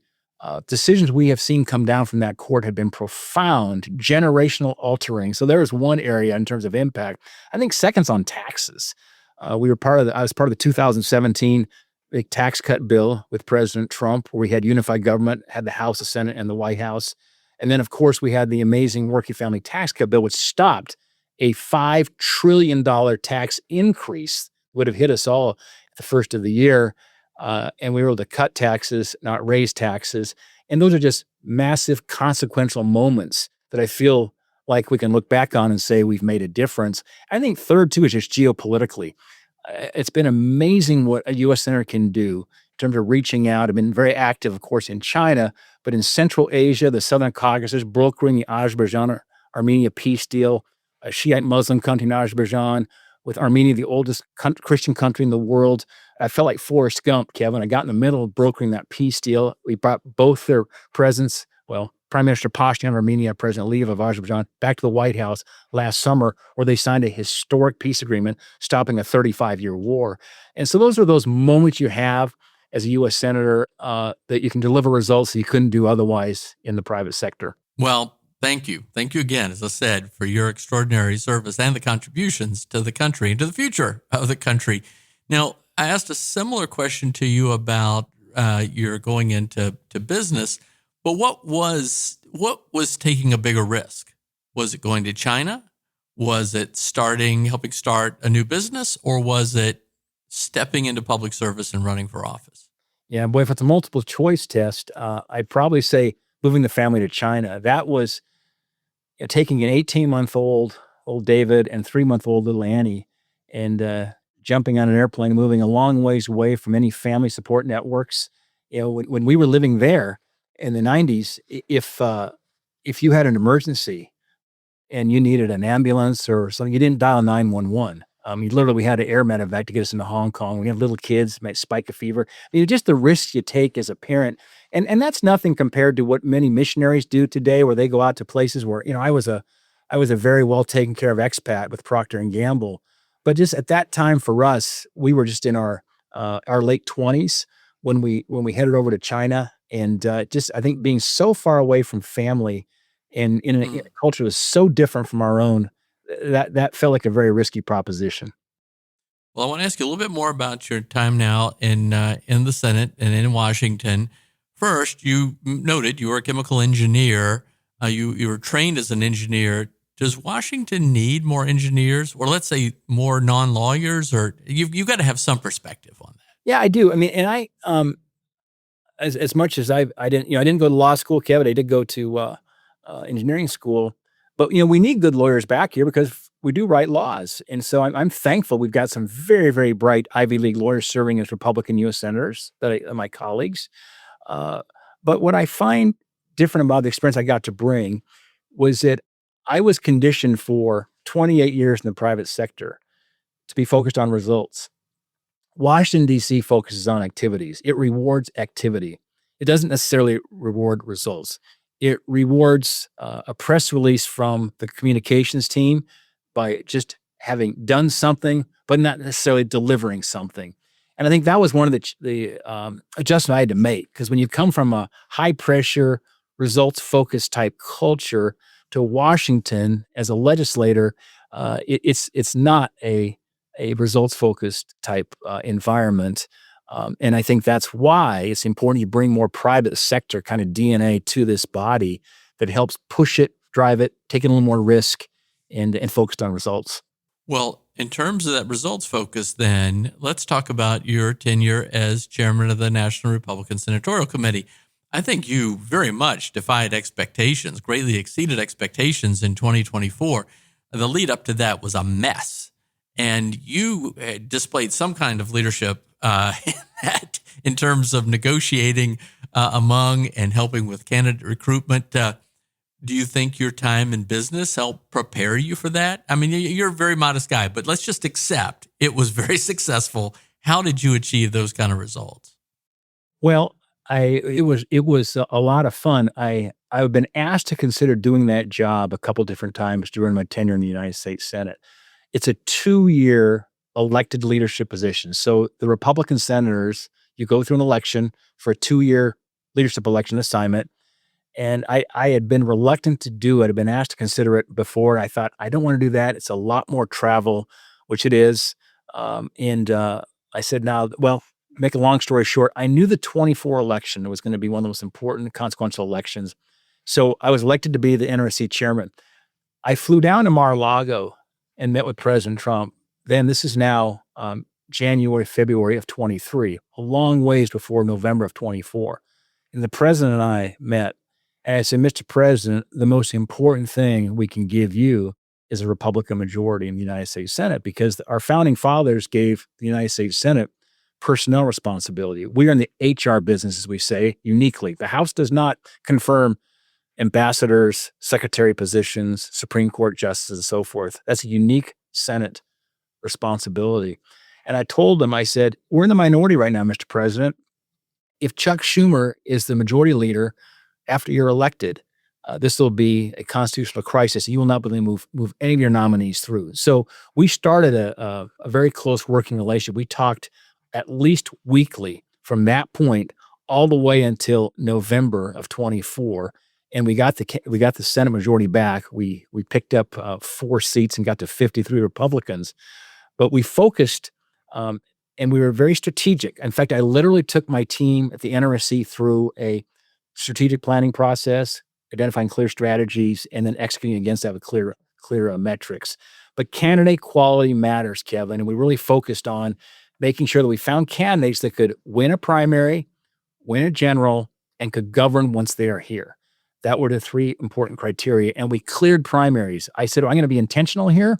decisions we have seen come down from that court have been profound, generational altering. So there is one area in terms of impact. I think second's on taxes. I was part of the 2017 big tax cut bill with President Trump, where we had unified government, had the House, the Senate, and the White House. And then, of course, we had the amazing working family tax cut bill, which stopped a $5 trillion tax increase would have hit us all at the first of the year. And we were able to cut taxes, not raise taxes. And those are just massive consequential moments that I feel like we can look back on and say we've made a difference. I think third, too, is just geopolitically. It's been amazing what a U.S. Senator can do in terms of reaching out. I've been very active, of course, in China, but in Central Asia, the Southern Caucasus, brokering the Azerbaijan-Armenia peace deal, a Shiite Muslim country in Azerbaijan, with Armenia, the oldest Christian country in the world. I felt like Forrest Gump, Kevin. I got in the middle of brokering that peace deal. We brought both their presidents, Prime Minister Pashinyan of Armenia, President Aliyev of Azerbaijan, back to the White House last summer, where they signed a historic peace agreement stopping a 35-year war. And so those are those moments you have as a U.S. Senator that you can deliver results that you couldn't do otherwise in the private sector.
Well, thank you. Thank you again, as I said, for your extraordinary service and the contributions to the country and to the future of the country. Now, I asked a similar question to you about your going into business, but what was taking a bigger risk? Was it going to China? Was it helping start a new business, or was it stepping into public service and running for office?
Yeah, boy, if it's a multiple choice test, I'd probably say moving the family to China. That was taking an 18-month-old David and 3-month-old little Annie and jumping on an airplane, moving a long ways away from any family support networks. When we were living there in the 90s, if you had an emergency and you needed an ambulance or something, you didn't dial 911. We had an air medevac to get us into Hong Kong. We had little kids, might spike a fever. Just the risks you take as a parent. And that's nothing compared to what many missionaries do today, where they go out to places where, I was a very well taken care of expat with Procter Gamble. But just at that time for us, we were just in our late 20s when we headed over to China. And I think being so far away from family and in a culture that was so different from our own, that felt like a very risky proposition.
Well, I want to ask you a little bit more about your time now in the Senate and in Washington. First, you noted you were a chemical engineer. You were trained as an engineer. Does Washington need more engineers, or let's say more non-lawyers, or you've got to have some perspective on that?
Yeah, I do. I mean, and as much as I didn't, I didn't go to law school, Kevin. I did go to engineering school, but we need good lawyers back here because we do write laws, and so I'm thankful we've got some very very bright Ivy League lawyers serving as Republican U.S. senators my colleagues. Uh, but what I find different about the experience I got to bring was that I was conditioned for 28 years in the private sector to be focused on results. Washington, D.C. focuses on activities. It rewards activity. It doesn't necessarily reward results. It rewards a press release from the communications team by just having done something, but not necessarily delivering something. And I think that was one of the adjustments I had to make, because when you come from a high pressure, results focused type culture to Washington as a legislator, it's not a results focused type environment. And I think that's why it's important you bring more private sector kind of DNA to this body that helps push it, drive it, take a little more risk, and focused on results.
Well, in terms of that results focus, then let's talk about your tenure as chairman of the National Republican Senatorial Committee. I think you very much defied expectations, greatly exceeded expectations in 2024. The lead up to that was a mess. And you displayed some kind of leadership in terms of negotiating among and helping with candidate recruitment. Do you think your time in business helped prepare you for that? I mean, you're a very modest guy, but let's just accept it was very successful. How did you achieve those kind of results?
Well, it was a lot of fun. I've been asked to consider doing that job a couple different times during my tenure in the United States Senate. It's a 2-year elected leadership position. So the Republican senators, you go through an election for a 2-year leadership election assignment. And I had been reluctant to do it. I'd been asked to consider it before. I thought, I don't want to do that. It's a lot more travel, which it is. And I said, now, well, make a long story short, I knew the 24 election was going to be one of the most important consequential elections. So I was elected to be the NRC chairman. I flew down to Mar-a-Lago and met with President Trump. Then this is now January, February of 23, a long ways before November of 24. And the president and I met. And I said, Mr. President, the most important thing we can give you is a Republican majority in the United States Senate, because our founding fathers gave the United States Senate personnel responsibility. We are in the HR business, as we say, uniquely. The House does not confirm ambassadors, secretary positions, Supreme Court justices, and so forth. That's a unique Senate responsibility. And I told them, I said, we're in the minority right now, Mr. President. If Chuck Schumer is the majority leader after you're elected, this will be a constitutional crisis. You will not be able to move any of your nominees through. So we started a very close working relationship. We talked at least weekly from that point all the way until November of 24. And we got the Senate majority back. We picked up 4 seats and got to 53 Republicans. But we focused and we were very strategic. In fact, I literally took my team at the NRSC through a strategic planning process, identifying clear strategies, and then executing against that with clear metrics. But candidate quality matters, Kevin, and we really focused on making sure that we found candidates that could win a primary, win a general, and could govern once they are here. That were the 3 important criteria, and we cleared primaries. I said, I'm going to be intentional here.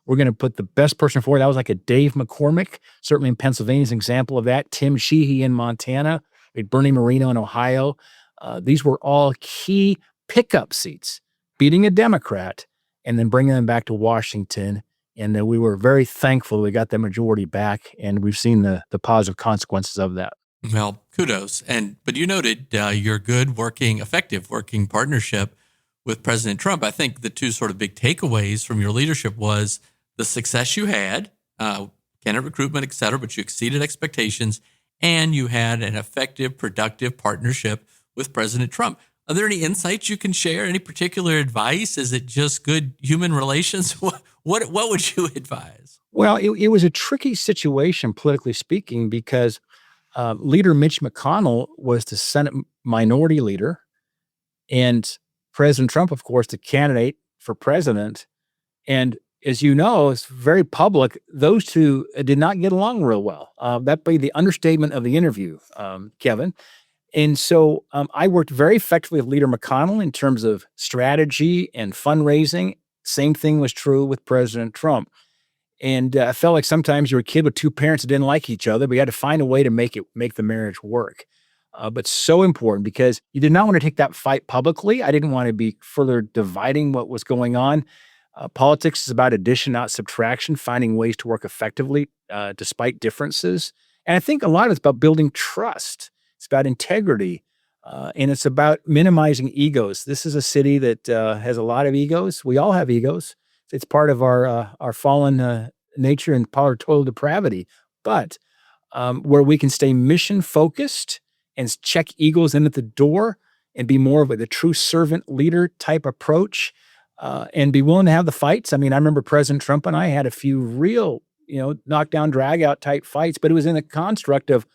We're going to put the best person forward. That was like a Dave McCormick, certainly in Pennsylvania is an example of that. Tim Sheehy in Montana, we had Bernie Moreno in Ohio. These were all key pickup seats, beating a Democrat and then bringing them back to Washington. And we were very thankful we got the majority back, and we've seen the positive consequences of that.
Well, kudos. But you noted your good effective working partnership with President Trump. I think the 2 sort of big takeaways from your leadership was the success you had, candidate recruitment, et cetera, but you exceeded expectations, and you had an effective, productive partnership with President Trump. Are there any insights you can share? Any particular advice? Is it just good human relations? What would you advise?
Well, it was a tricky situation, politically speaking, because Leader Mitch McConnell was the Senate minority leader, and President Trump, of course, the candidate for president. And as you know, it's very public. Those two did not get along real well. That'd be the understatement of the interview, Kevin. And so I worked very effectively with Leader McConnell in terms of strategy and fundraising. Same thing was true with President Trump. And I felt like sometimes you were a kid with two parents that didn't like each other, but you had to find a way to make the marriage work. But so important because you did not want to take that fight publicly. I didn't want to be further dividing what was going on. Politics is about addition, not subtraction, finding ways to work effectively despite differences. And I think a lot of it's about building trust. It's about integrity, and it's about minimizing egos. This is a city that has a lot of egos. We all have egos. It's part of our fallen nature and part of total depravity. But where we can stay mission focused and check egos in at the door and be more of the true servant leader type approach, and be willing to have the fights. I mean, I remember President Trump and I had a few real, knockdown, drag out type fights, but it was in the construct of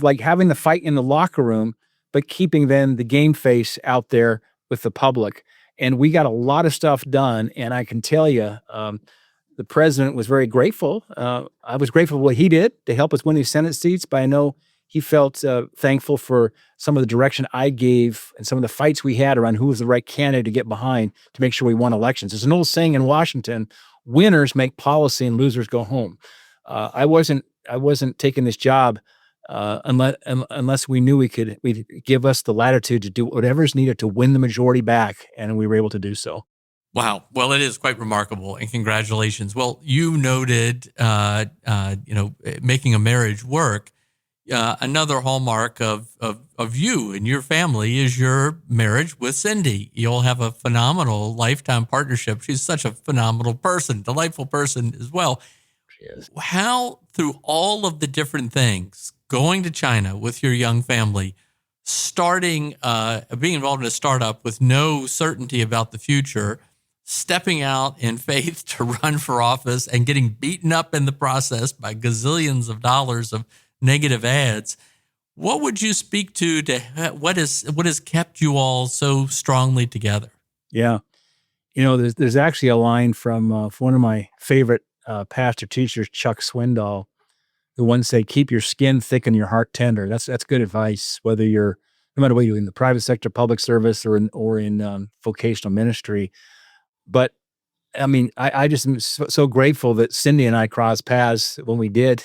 like having the fight in the locker room, but keeping then the game face out there with the public. And we got a lot of stuff done. And I can tell you, the president was very grateful. I was grateful for what he did to help us win these Senate seats, but I know he felt thankful for some of the direction I gave and some of the fights we had around who was the right candidate to get behind to make sure we won elections. There's an old saying in Washington, winners make policy and losers go home. I wasn't taking this job unless we knew we'd give us the latitude to do whatever's needed to win the majority back, and we were able to do so.
Wow. Well, it is quite remarkable, and congratulations. Well, you noted, making a marriage work. Another hallmark of you and your family is your marriage with Cindy. You'll have a phenomenal lifetime partnership. She's such a phenomenal person, delightful person as well.
She is.
How, through all of the different things, going to China with your young family, being involved in a startup with no certainty about the future, stepping out in faith to run for office and getting beaten up in the process by gazillions of dollars of negative ads, what would you speak to what has kept you all so strongly together?
Yeah. There's actually a line from one of my favorite pastor teachers, Chuck Swindoll, who once said, keep your skin thick and your heart tender. That's good advice, no matter what you're in the private sector, public service, or in vocational ministry. But I mean, I just am so grateful that Cindy and I crossed paths when we did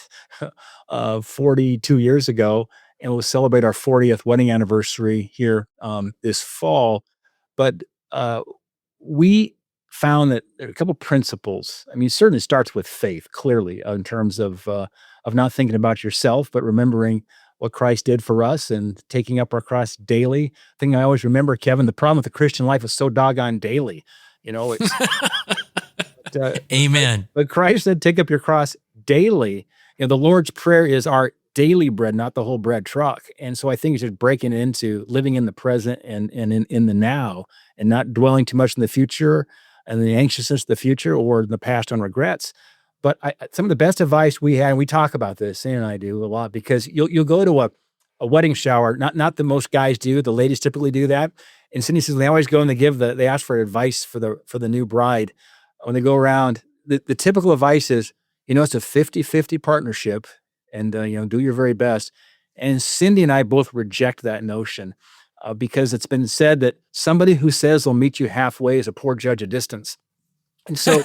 42 years ago, and we'll celebrate our 40th wedding anniversary here this fall. But we found that there are a couple principles. I mean, it certainly starts with faith, clearly, in terms of not thinking about yourself, but remembering what Christ did for us and taking up our cross daily. Thing I always remember, Kevin, the problem with the Christian life is so doggone daily. It's
Amen.
But Christ said, take up your cross daily. The Lord's Prayer is our daily bread, not the whole bread truck. And so I think it's just breaking into living in the present and in the now, and not dwelling too much in the future and the anxiousness of the future or the past on regrets. But some of the best advice we had, and we talk about this, Sam and I do a lot, because you'll go to a wedding shower, not that most guys do, the ladies typically do that. And Cindy says they always go and they ask for advice for the new bride. When they go around, the typical advice is, it's a 50-50 partnership, and do your very best. And Cindy and I both reject that notion because it's been said that somebody who says they'll meet you halfway is a poor judge of distance. And so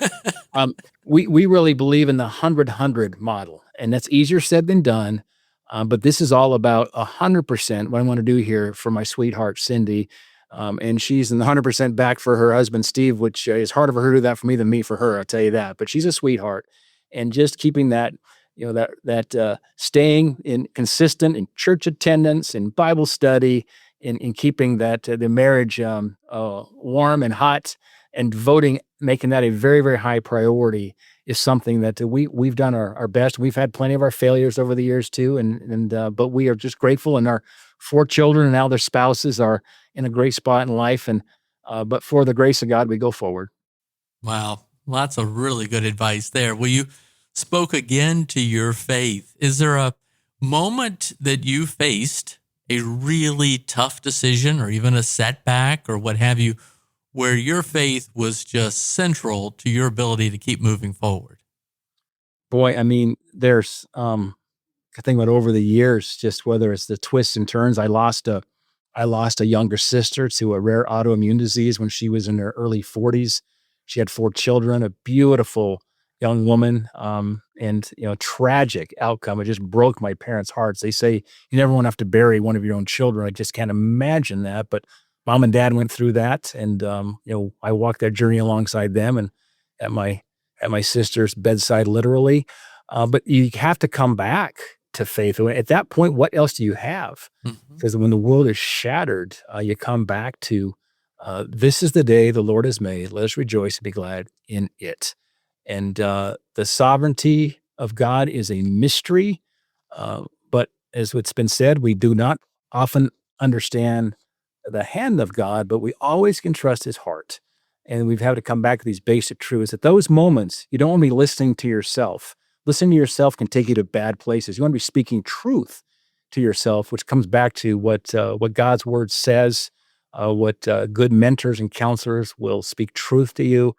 we really believe in the 100-100 model, and that's easier said than done. But this is all about 100% what I want to do here for my sweetheart, Cindy. And she's in the 100% back for her husband, Steve, which is harder for her to do that for me than me for her, I'll tell you that. But she's a sweetheart. And just keeping that, staying consistent in church attendance, in Bible study, in keeping that the marriage warm and hot, and voting, making that a very, very high priority is something that we've done our best. We've had plenty of our failures over the years too, but we are just grateful, and our 4 children and now their spouses are in a great spot in life. And but for the grace of God, we go forward.
Wow, lots of really good advice there. Well, you spoke again to your faith. Is there a moment that you faced a really tough decision, or even a setback, or what have you, where your faith was just central to your ability to keep moving forward?
Boy, I mean, there's I think about over the years, just whether it's the twists and turns. I lost a younger sister to a rare autoimmune disease when she was in her early 40s. She had 4 children, a beautiful young woman, and tragic outcome. It just broke my parents' hearts. They say you never want to have to bury one of your own children. I just can't imagine that. But mom and dad went through that, and I walked that journey alongside them, and at my sister's bedside, literally. But you have to come back to faith. At that point, what else do you have?
Mhm.
Because when the world is shattered, you come back to this is the day the Lord has made. Let us rejoice and be glad in it. And the sovereignty of God is a mystery. But as it's been said, we do not often understand the hand of God, but we always can trust his heart. And we've had to come back to these basic truths. At those moments, you don't want to be listening to yourself. Listening to yourself can take you to bad places. You want to be speaking truth to yourself, which comes back to what God's word says, what good mentors and counselors will speak truth to you.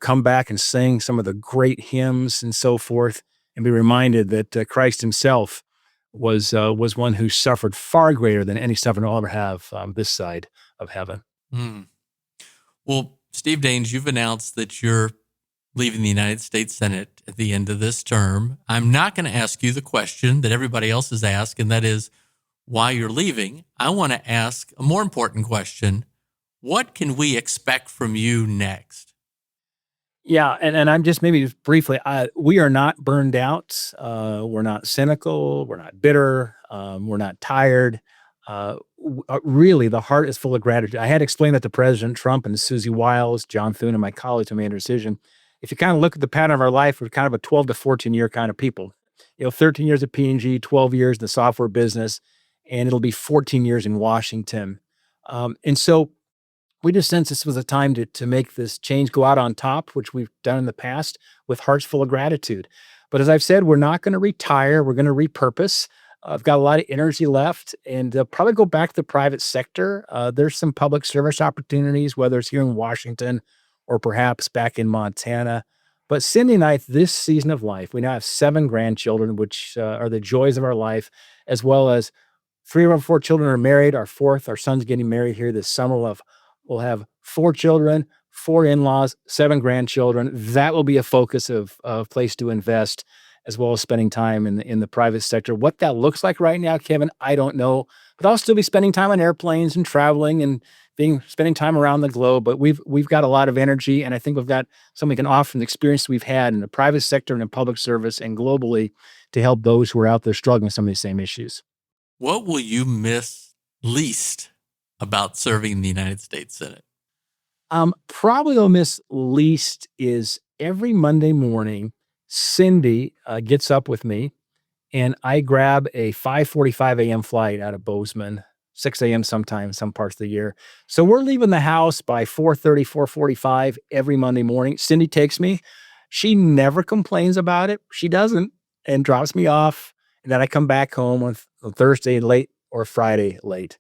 Come back and sing some of the great hymns and so forth, and be reminded that Christ himself was one who suffered far greater than any suffering I'll ever have this side of heaven.
Mm. Well, Steve Daines, you've announced that you're leaving the United States Senate at the end of this term. I'm not going to ask you the question that everybody else has asked, and that is why you're leaving. I want to ask a more important question. What can we expect from you next?
Yeah, and I'm just maybe just briefly, we are not burned out. We're not cynical. We're not bitter. We're not tired. Really, the heart is full of gratitude. I had explained that to President Trump and Susie Wiles, John Thune, and my colleagues when we made a decision. If you kind of look at the pattern of our life, we're kind of a 12 to 14 year kind of people. 13 years at P&G, 12 years in the software business, and it'll be 14 years in Washington. And so we just sensed this was a time to make this change, go out on top, which we've done in the past with hearts full of gratitude. But as I've said, we're not going to retire. We're going to repurpose. I've got a lot of energy left, and probably go back to the private sector. There's some public service opportunities, whether it's here in Washington or perhaps back in Montana. But Cindy and I, this season of life, we now have 7 grandchildren, which are the joys of our life, as well as 3 of our 4 children are married. Our son's getting married here this summer. We'll have 4 children, 4 in-laws, 7 grandchildren. That will be a focus of place to invest, as well as spending time in the private sector. What that looks like right now, Kevin, I don't know. But I'll still be spending time on airplanes and traveling and spending time around the globe. But we've got a lot of energy, and I think we've got something we can offer from the experience we've had in the private sector and in public service and globally to help those who are out there struggling with some of these same issues.
What will you miss least about serving in the United States Senate?
Probably the miss least is every Monday morning, Cindy gets up with me, and I grab a 5:45 a.m. flight out of Bozeman, 6 a.m. sometimes, some parts of the year. So we're leaving the house by 4:30, 4:45 every Monday morning. Cindy takes me. She never complains about it. She doesn't, and drops me off. And then I come back home on Thursday late or Friday late.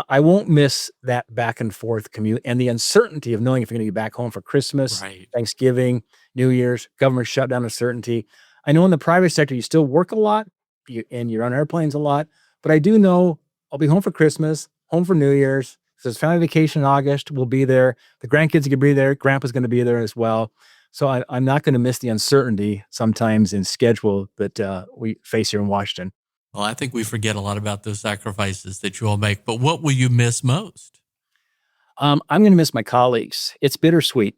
I won't miss that back and forth commute and the uncertainty of knowing if you're going to be back home for Christmas,
Right.
Thanksgiving, New Year's, government shutdown uncertainty. I know in the private sector, you still work a lot and you're on airplanes a lot, but I do know I'll be home for Christmas, home for New Year's. If there's family vacation in August, we'll be there. The grandkids are going to be there. Grandpa's going to be there as well. So I'm not going to miss the uncertainty sometimes in schedule that we face here in Washington.
Well, I think we forget a lot about those sacrifices that you all make, but what will you miss most?
I'm going to miss my colleagues. It's bittersweet.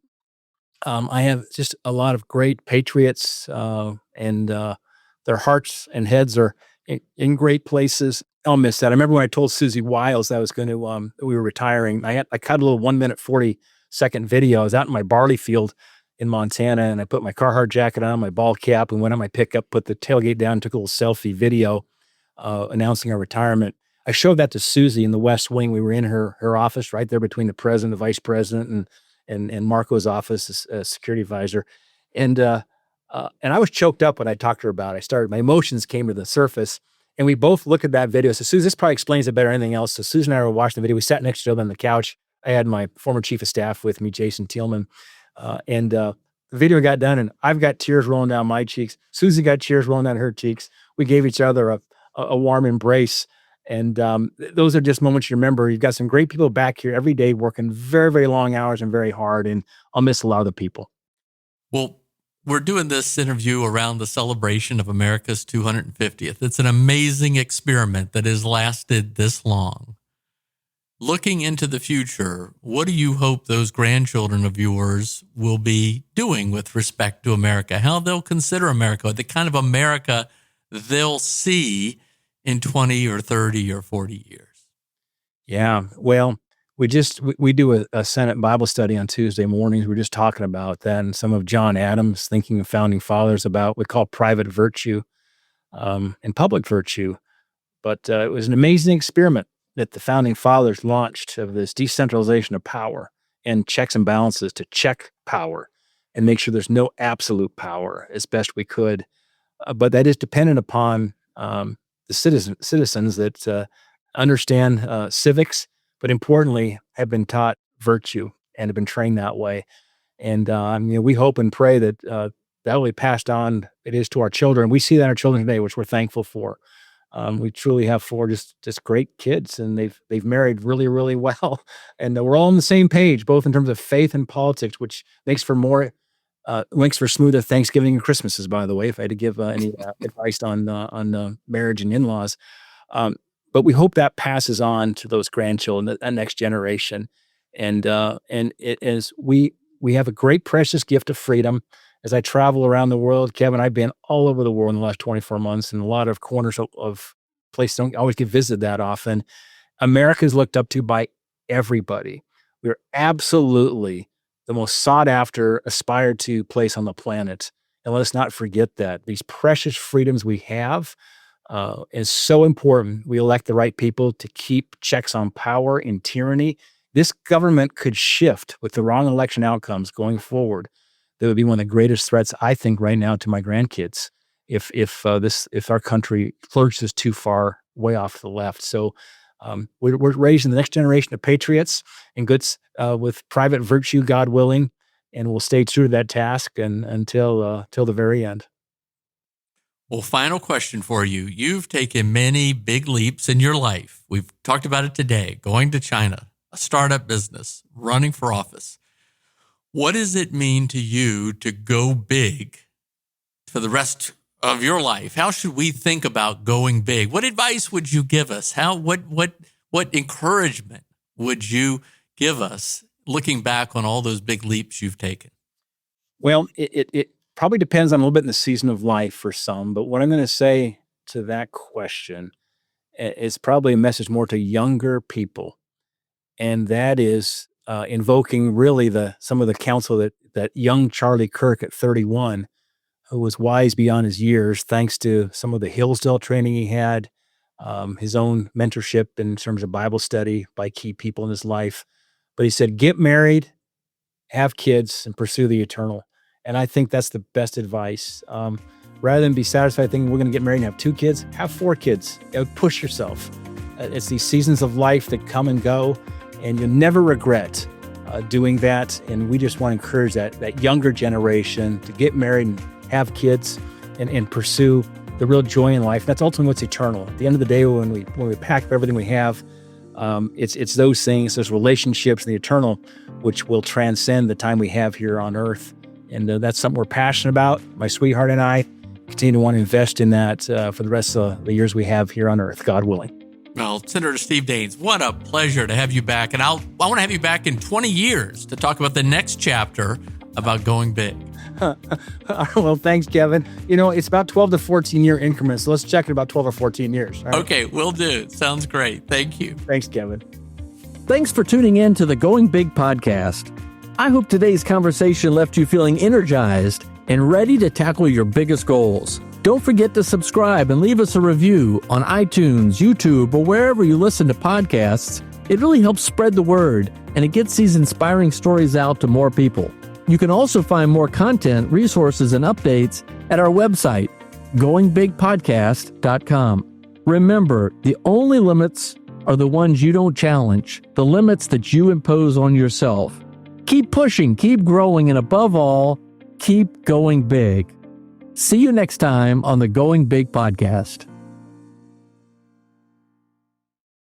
I have just a lot of great patriots, and their hearts and heads are in great places. I'll miss that. I remember when I told Susie Wiles that I was going to, we were retiring. I cut a little 1 minute, 40-second video. I was out in my barley field in Montana, and I put my Carhartt jacket on, my ball cap, and went on my pickup, put the tailgate down, took a little selfie video announcing our retirement. I showed that to Susie in the West Wing. We were in her office right there between the president, the vice president, and Marco's office as security advisor. And I was choked up when I talked to her about it. My emotions came to the surface, and we both looked at that video. So Susie, this probably explains it better than anything else. So Susan and I were watching the video. We sat next to each other on the couch. I had my former chief of staff with me, Jason Thielman, and the video got done, and I've got tears rolling down my cheeks. Susie got tears rolling down her cheeks. We gave each other a warm embrace. And those are just moments you remember. You've got some great people back here every day working very, very long hours and very hard. And I'll miss a lot of the people.
Well, we're doing this interview around the celebration of America's 250th. It's an amazing experiment that has lasted this long. Looking into the future, what do you hope those grandchildren of yours will be doing with respect to America? How they'll consider America, the kind of America they'll see in 20 or 30 or 40 years?
Yeah, well, we do a Senate Bible study on Tuesday mornings. We're just talking about that, and some of John Adams' thinking of founding fathers about what we call private virtue and public virtue. But it was an amazing experiment that the founding fathers launched of this decentralization of power and checks and balances to check power and make sure there's no absolute power as best we could. But that is dependent upon the citizens that understand civics, but importantly, have been taught virtue and have been trained that way. And we hope and pray that that will be passed on. It is to our children. We see that in our children today, which we're thankful for. We truly have four just great kids, and they've married really, really well. And we're all on the same page, both in terms of faith and politics, which makes for smoother Thanksgiving and Christmases, by the way, if I had to give any advice on marriage and in-laws. But we hope that passes on to those grandchildren, that next generation. And it is, we have a great, precious gift of freedom. As I travel around the world, Kevin, I've been all over the world in the last 24 months, and a lot of corners of places don't always get visited that often. America is looked up to by everybody. We're absolutely the most sought after, aspired to place on the planet. And let us not forget that these precious freedoms we have is so important. We elect the right people to keep checks on power and tyranny. This government could shift with the wrong election outcomes going forward. That would be one of the greatest threats, I think, right now to my grandkids if our country lurches too far way off to the left. So we're raising the next generation of patriots and goods with private virtue, God willing, and we'll stay true to that task until the very end.
Well, final question for you. You've taken many big leaps in your life. We've talked about it today, going to China, a startup business, running for office. What does it mean to you to go big for the rest of your life? How should we think about going big? What advice would you give us? What encouragement would you give us looking back on all those big leaps you've taken?
Well, it probably depends on a little bit in the season of life for some, but what I'm going to say to that question is probably a message more to younger people, and that is invoking really some of the counsel that young Charlie Kirk at 31, who was wise beyond his years, thanks to some of the Hillsdale training he had, his own mentorship in terms of Bible study by key people in his life. But he said, get married, have kids, and pursue the eternal. And I think that's the best advice. Rather than be satisfied thinking we're going to get married and have 2 kids, have 4 kids. Push yourself. It's these seasons of life that come and go, and you'll never regret doing that. And we just want to encourage that younger generation to get married and have kids and pursue the real joy in life. That's ultimately what's eternal. At the end of the day, when we pack up everything we have, it's those things, those relationships, the eternal, which will transcend the time we have here on earth. And that's something we're passionate about. My sweetheart and I continue to want to invest in that for the rest of the years we have here on earth, God willing.
Well, Senator Steve Daines, what a pleasure to have you back. And I want to have you back in 20 years to talk about the next chapter about going big.
Well, thanks, Kevin. It's about 12 to 14 year increments. So let's check in about 12 or 14 years. Right?
Okay, will do. Sounds great. Thank you.
Thanks, Kevin.
Thanks for tuning in to the Going Big podcast. I hope today's conversation left you feeling energized and ready to tackle your biggest goals. Don't forget to subscribe and leave us a review on iTunes, YouTube, or wherever you listen to podcasts. It really helps spread the word, and it gets these inspiring stories out to more people. You can also find more content, resources, and updates at our website, goingbigpodcast.com. Remember, the only limits are the ones you don't challenge, the limits that you impose on yourself. Keep pushing, keep growing, and above all, keep going big. See you next time on the Going Big podcast.